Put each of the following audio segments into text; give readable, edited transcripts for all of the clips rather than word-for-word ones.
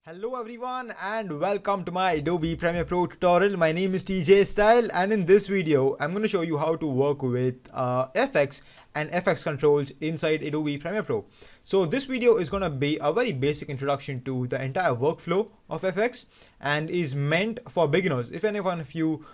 Hello everyone and welcome to my Adobe Premiere Pro tutorial. My name is TJ Style and in this video I'm going to show you how to work with FX and FX controls inside Adobe Premiere Pro. So this video is going to be a very basic introduction to the entire workflow of FX and is meant for beginners. If any one of you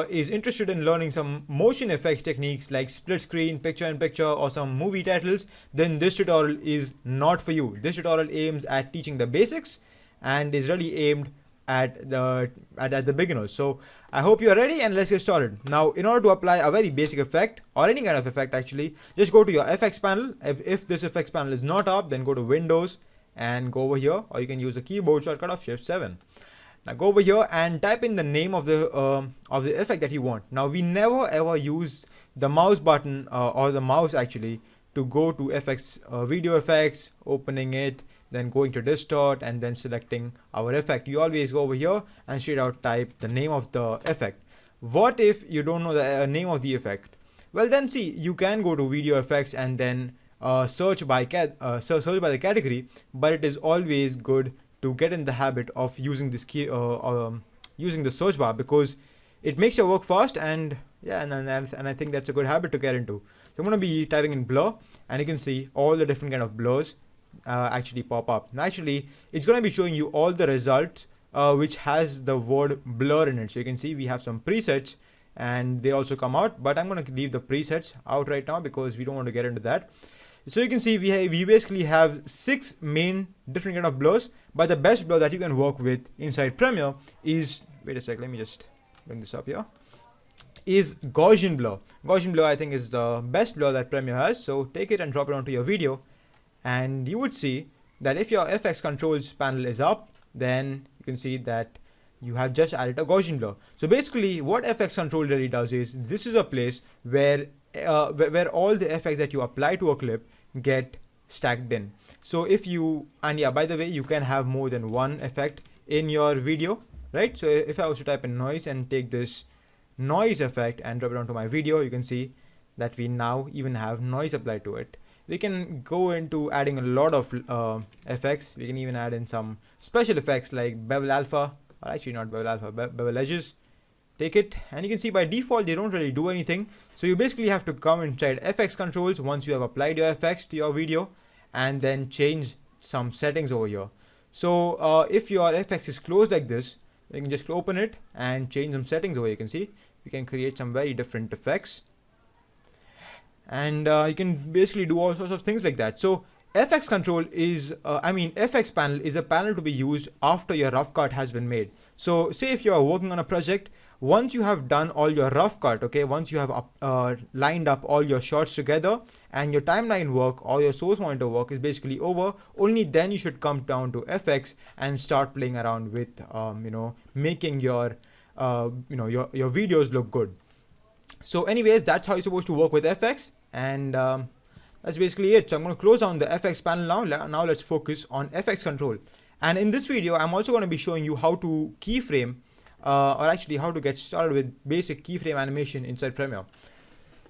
is interested in learning some motion effects techniques like split screen, picture in picture or some movie titles, then this tutorial is not for you. This tutorial aims at teaching the basics and is really aimed at the beginners. So I hope you are ready and let's get started. Now in order to apply a very basic effect or any kind of effect actually, just go to your FX panel. If this FX panel is not up, then go to Windows and go over here, or you can use a keyboard shortcut of Shift 7. Now go over here and type in the name of the effect that you want. Now we never ever use the mouse button or the mouse actually to go to FX, video effects, opening it, then going to distort and then selecting our effect. You always go over here and straight out type the name of the effect. What if you don't know the name of the effect? Well then see, you can go to video effects and then search by the category, but it is always good to get in the habit of using this key using the search bar, because it makes your work fast, and yeah, and I think that's a good habit to get into. So I'm going to be typing in blur and you can see all the different kind of blurs actually pop up. Now actually it's going to be showing you all the results which has the word blur in it. So you can see we have some presets and they also come out, but I'm going to leave the presets out right now because we don't want to get into that. So you can see we basically have 6 main different kind of blurs, but the best blur that you can work with inside Premiere is, wait a sec, let me just bring this up here, is Gaussian blur. Gaussian blur I think is the best blur that Premiere has. So take it and drop it onto your video, and you would see that if your FX controls panel is up, then you can see that you have just added a Gaussian blur. So basically what FX control really does is, this is a place where all the effects that you apply to a clip get stacked in. So if you, and yeah, by the way, you can have more than one effect in your video, right? So if I was to type in noise and take this noise effect and drop it onto my video, you can see that we now even have noise applied to it. We can go into adding a lot of effects. We can even add in some special effects like bevel alpha, or actually not bevel alpha, bevel edges. Take it and you can see by default they don't really do anything. So you basically have to come inside FX controls once you have applied your effects to your video and then change some settings over here. So if your FX is closed like this, you can just open it and change some settings over here. You can see you can create some very different effects, and you can basically do all sorts of things like that. So FX control is, FX panel is a panel to be used after your rough cut has been made. So say if you are working on a project, once you have done all your rough cut, okay, once you have lined up all your shots together and your timeline work or your source monitor work is basically over, only then you should come down to FX and start playing around with, making your, your videos look good. So anyways, that's how you're supposed to work with FX, and that's basically it. So I'm going to close down the FX panel now. Now let's focus on FX control. And in this video, I'm also going to be showing you how to keyframe, or actually how to get started with basic keyframe animation inside Premiere.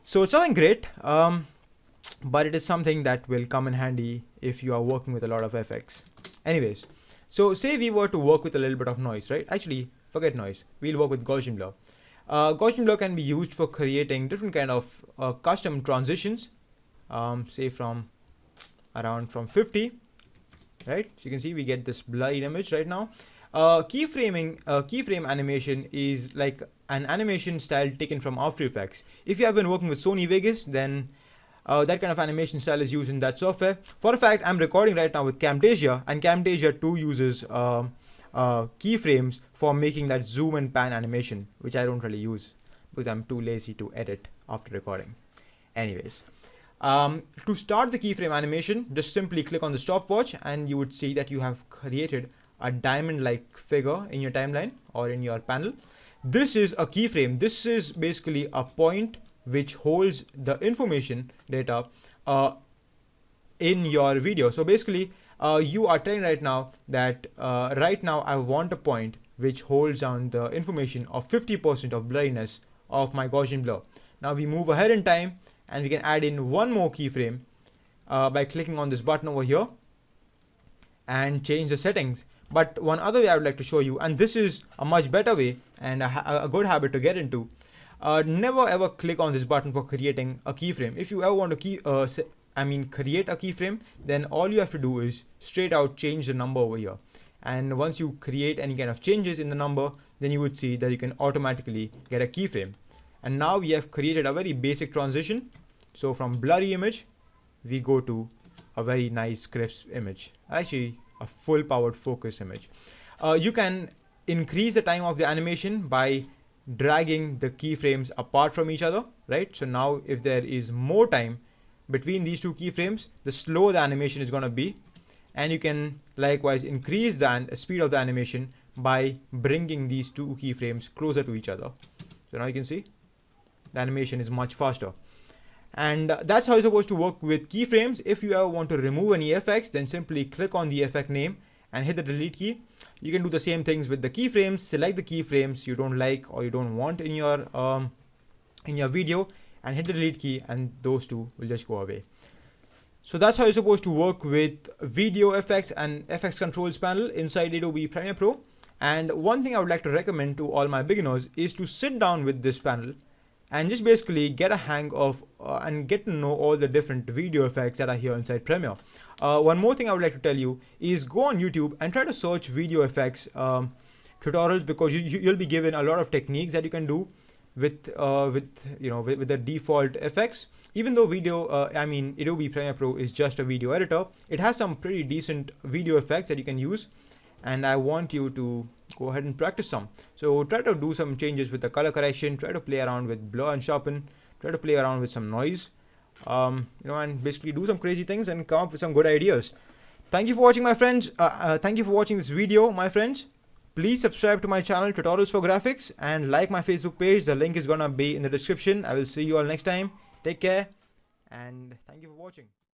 So it's nothing great, but it is something that will come in handy if you are working with a lot of FX. Anyways, so say we were to work with a little bit of noise, right? Actually, forget noise. We'll work with Gaussian blur. Gaussian blur can be used for creating different kind of custom transitions, say from 50, right? So you can see we get this blurry image right now. Keyframe animation is like an animation style taken from After Effects. If you have been working with Sony Vegas, then that kind of animation style is used in that software. For a fact, I'm recording right now with Camtasia, and Camtasia 2 uses keyframes for making that zoom and pan animation, which I don't really use because I'm too lazy to edit after recording. Anyways, to start the keyframe animation, just simply click on the stopwatch and you would see that you have created a diamond-like figure in your timeline or in your panel. This is a keyframe. This is basically a point which holds the information data in your video. So basically, you are telling right now that right now I want a point which holds down the information of 50% of blurriness of my Gaussian blur. Now we move ahead in time and we can add in one more keyframe by clicking on this button over here, and change the settings. But one other way I would like to show you, and this is a much better way and a good habit to get into. Never ever click on this button for creating a keyframe. If you ever want to create a keyframe, then all you have to do is straight out change the number over here. And once you create any kind of changes in the number, then you would see that you can automatically get a keyframe. And now we have created a very basic transition. So from blurry image, we go to a very nice crisp image, actually a full powered focus image. You can increase the time of the animation by dragging the keyframes apart from each other, right? So now if there is more time between these two keyframes, the slower the animation is going to be. And you can likewise increase the speed of the animation by bringing these two keyframes closer to each other. So now you can see the animation is much faster. And that's how you're supposed to work with keyframes. If you ever want to remove any effects, then simply click on the effect name and hit the delete key. You can do the same things with the keyframes. Select the keyframes you don't like or you don't want in your video and hit the delete key, and those two will just go away. So that's how you're supposed to work with video effects and FX controls panel inside Adobe Premiere Pro. And one thing I would like to recommend to all my beginners is to sit down with this panel and just basically get a hang of and get to know all the different video effects that are here inside Premiere. One more thing I would like to tell you is go on YouTube and try to search video effects tutorials, because you'll be given a lot of techniques that you can do with the default effects. Even though Adobe Premiere Pro is just a video editor, it has some pretty decent video effects that you can use, and I want you to go ahead and practice some. So try to do some changes with the color correction, try to play around with blur and sharpen, try to play around with some noise, and basically do some crazy things and come up with some good ideas. Thank you for watching, my friends. Thank you for watching this video, my friends. Please subscribe to my channel, Tutorials for Graphics, and like my Facebook page. The link is gonna be in the description. I will see you all next time. Take care, and thank you for watching.